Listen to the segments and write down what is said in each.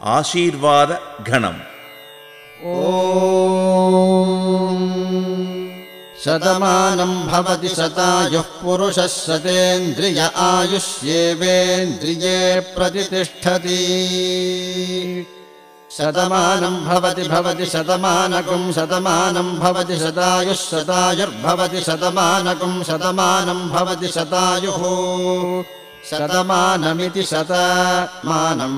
ఆశీర్వాద ఘనం. ఓం శతమానం భవతి శతాయుః పురుషः శతేంద్రియ ఆయుష్యేవేంద్రియే ప్రతిష్ఠతి. శతమానం భవతి భవతి శతమానకం శతమానం భవతి శతాయుః శతాయుర్భవతి శతమానకం శతమానం భవతి శతాయుః శతమానమితి శతమానం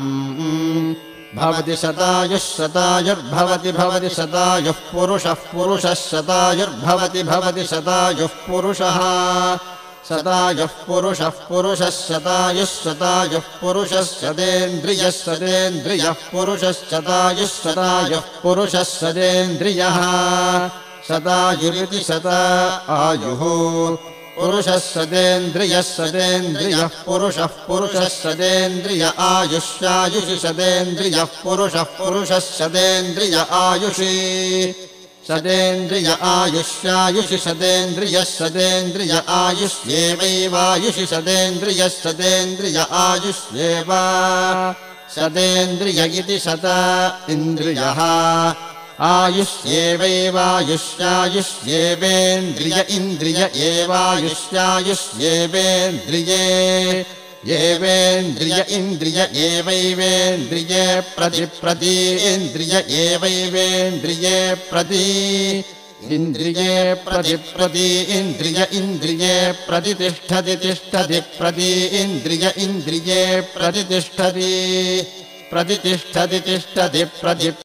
భవతి శతాయుః శతాయుర్భవతి భవతి శతాయుః పురుషः పురుషः శతాయుర్భవతి భవతి శతాయుః పురుషः శతాయుః పురుషः పురుషः శతాయుః శతాయుః పురుషः శతేంద్రియः శతేంద్రియः పురుషः శతాయుః శతాయుః పురుషः శతేంద్రియः శతాయురితి శత ఆయుః పురుషः శతేంద్రియः శతేంద్రియः పురుషः పురుషः శతేంద్రియ ఆయుష్యాయుషి శతేంద్రియः పురుషः పురుషः శతేంద్రియ ఆయుషి శతేంద్రియ ఆయుష్యాయుషి శతేంద్రియः శతేంద్రియ ఆయుష్యేవైవాయుషి శతేంద్రియः శతేంద్రియ ఆయుష్యేవ శతేంద్రియ ఇతి శత ఇంద్రియः ఆయుష్యేవైవాయుష్యాయుష్యేవేంద్రియ ఇంద్రియ ఏవాయుష్యాయుష్యేవేంద్రియే ఏవేంద్రియ ఇంద్రియ ఏవైవేంద్రియే ప్రతిప్రతీంద్రియ ఏవైవేంద్రియే ప్రతి ఇంద్రియే ప్రతిప్రతీంద్రియ ఇంద్రియే ప్రతిష్ఠతి తిష్టతి ప్రతీంద్రియ ఇంద్రియే ప్రతిష్ఠతి ప్రతిష్ఠతి తిష్టతి ప్రతి